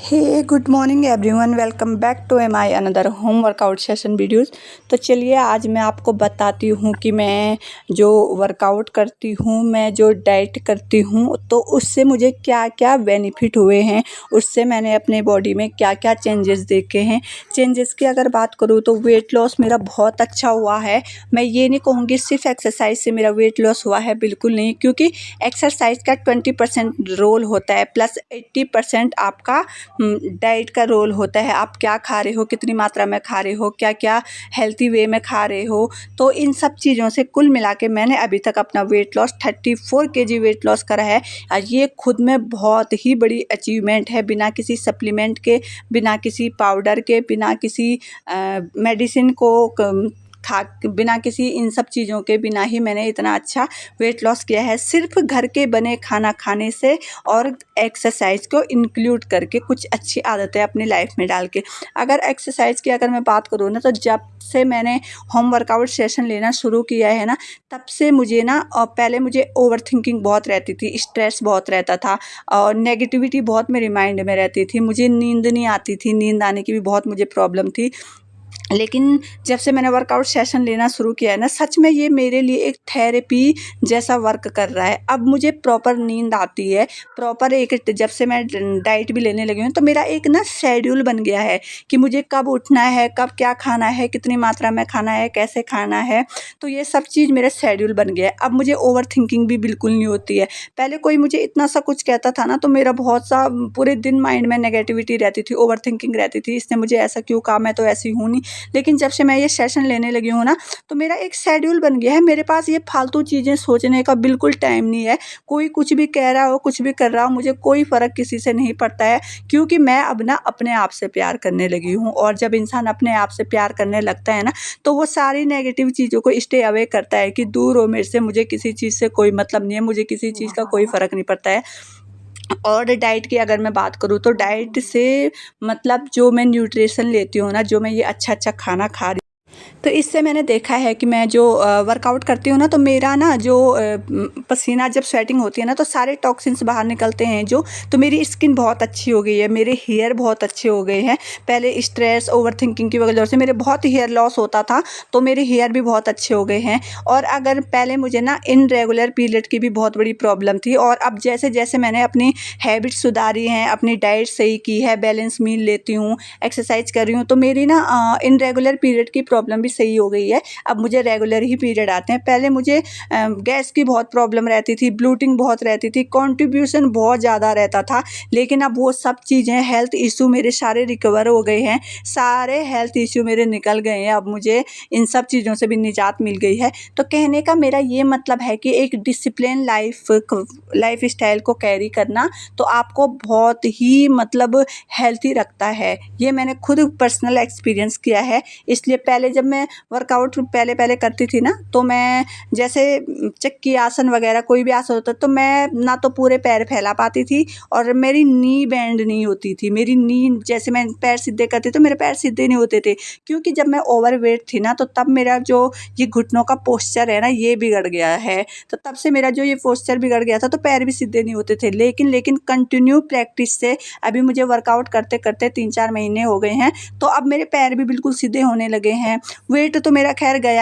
Hey good morning everyone, welcome back to my another home workout session videos. तो चलिए आज मैं आपको बताती हूँ कि मैं जो वर्कआउट करती हूँ, मैं जो डाइट करती हूँ, तो उससे मुझे क्या क्या बेनिफिट हुए हैं, उससे मैंने अपने बॉडी में क्या क्या चेंजेस देखे हैं। चेंजेस की अगर बात करूँ तो वेट लॉस मेरा बहुत अच्छा हुआ है। मैं ये नहीं कहूँगी सिर्फ एक्सरसाइज से मेरा वेट लॉस हुआ है, बिल्कुल नहीं, क्योंकि एक्सरसाइज का 20% रोल होता है प्लस 80% आपका डाइट का रोल होता है। आप क्या खा रहे हो, कितनी मात्रा में खा रहे हो, क्या क्या हेल्थी वे में खा रहे हो। तो इन सब चीज़ों से कुल मिला के मैंने अभी तक अपना weight loss 34 KG weight loss करा है। ये खुद में बहुत ही बड़ी अचीवमेंट है, बिना किसी सप्लीमेंट के, बिना किसी पाउडर के, बिना किसी मेडिसिन को बिना किसी इन सब चीज़ों के बिना ही मैंने इतना अच्छा वेट लॉस किया है, सिर्फ घर के बने खाना खाने से और एक्सरसाइज को इंक्लूड करके, कुछ अच्छी आदतें अपनी लाइफ में डाल के। अगर एक्सरसाइज की अगर मैं बात करूँ ना, तो जब से मैंने होम वर्कआउट सेशन लेना शुरू किया है ना, तब से मुझे ना पहले मुझे ओवर थिंकिंग बहुत रहती थी, स्ट्रेस बहुत रहता था और नेगेटिविटी बहुत मेरे माइंड में रहती थी। मुझे नींद नहीं आती थी, नींद आने की भी बहुत मुझे प्रॉब्लम थी। लेकिन जब से मैंने वर्कआउट सेशन लेना शुरू किया है ना, सच में ये मेरे लिए एक थेरेपी जैसा वर्क कर रहा है। अब मुझे प्रॉपर नींद आती है, प्रॉपर एक, जब से मैं डाइट भी लेने लगी हूँ तो मेरा एक ना शेड्यूल बन गया है कि मुझे कब उठना है, कब क्या खाना है, कितनी मात्रा में खाना है, कैसे खाना है। तो ये सब चीज़ मेरा शेड्यूल बन गया है। अब मुझे ओवर थिंकिंग भी बिल्कुल नहीं होती है। पहले कोई मुझे इतना सा कुछ कहता था ना, तो मेरा बहुत सा पूरे दिन माइंड में नेगेटिविटी रहती थी, ओवर थिंकिंग रहती थी, इसने मुझे ऐसा क्यों कहा, मैं तो ऐसी हूँ नहीं। लेकिन जब से मैं ये सेशन लेने लगी हूँ ना, तो मेरा एक शेड्यूल बन गया है। मेरे पास ये फालतू चीज़ें सोचने का बिल्कुल टाइम नहीं है। कोई कुछ भी कह रहा हो, कुछ भी कर रहा हो, मुझे कोई फ़र्क किसी से नहीं पड़ता है, क्योंकि मैं अब ना अपने आप से प्यार करने लगी हूँ। और जब इंसान अपने आप से प्यार करने लगता है ना, तो वो सारी नेगेटिव चीज़ों को स्टे अवे करता है कि दूर हो मेरे से, मुझे किसी चीज़ से कोई मतलब नहीं है, मुझे किसी चीज़ का कोई फ़र्क नहीं पड़ता है। और डाइट की अगर मैं बात करूँ तो डाइट से मतलब जो मैं न्यूट्रिशन लेती हूँ ना, जो मैं ये अच्छा-अच्छा खाना खा रही, तो इससे मैंने देखा है कि मैं जो वर्कआउट करती हूँ ना, तो मेरा ना जो पसीना जब स्वेटिंग होती है ना, तो सारे टॉक्सिन्स बाहर निकलते हैं जो, तो मेरी स्किन बहुत अच्छी हो गई है, मेरे हेयर बहुत अच्छे हो गए हैं। पहले स्ट्रेस, ओवर थिंकिंग की वजह से मेरे बहुत हेयर लॉस होता था, तो मेरे हेयर भी बहुत अच्छे हो गए हैं। और अगर पहले मुझे ना इनरेगुलर पीरियड की भी बहुत बड़ी प्रॉब्लम थी, और अब जैसे जैसे मैंने अपनी हैबिट सुधारी हैं, अपनी डाइट सही की है, बैलेंस मील लेती हूँ, एक्सरसाइज कर रही हूँ, तो मेरी ना इनरेगुलर पीरियड की प्रॉब्लम भी सही हो गई है। अब मुझे रेगुलर ही पीरियड आते हैं। पहले मुझे गैस की बहुत प्रॉब्लम रहती थी, ब्लोटिंग बहुत रहती थी, कॉन्ट्रीब्यूशन बहुत ज़्यादा रहता था। लेकिन अब वो सब चीज़ें, हेल्थ इशू मेरे सारे रिकवर हो गए हैं, सारे हेल्थ इशू मेरे निकल गए हैं। अब मुझे इन सब चीज़ों से भी निजात मिल गई है। तो कहने का मेरा ये मतलब है कि एक डिसिप्लिन लाइफ स्टाइल को कैरी करना तो आपको बहुत ही मतलब हेल्थी रखता है। ये मैंने खुद पर्सनल एक्सपीरियंस किया है। इसलिए पहले जब मैं वर्कआउट पहले पहले करती थी ना, तो मैं जैसे चक्की आसन वगैरह कोई भी आसन होता, तो मैं ना तो पूरे पैर फैला पाती थी, और मेरी नी बैंड नहीं होती थी। मेरी नी, जैसे मैं पैर सीधे करती तो मेरे पैर सीधे नहीं होते थे, क्योंकि जब मैं ओवरवेट थी ना, तो तब मेरा जो ये घुटनों का पोस्चर है ना, ये बिगड़ गया है। तो तब से मेरा जो ये पोस्चर बिगड़ गया था, तो पैर भी सीधे नहीं होते थे। लेकिन कंटिन्यू प्रैक्टिस से अभी मुझे वर्कआउट करते करते 3-4 महीने हो गए हैं, तो अब मेरे पैर भी बिल्कुल सीधे होने लगे हैं। वेट तो मेरा खैर गया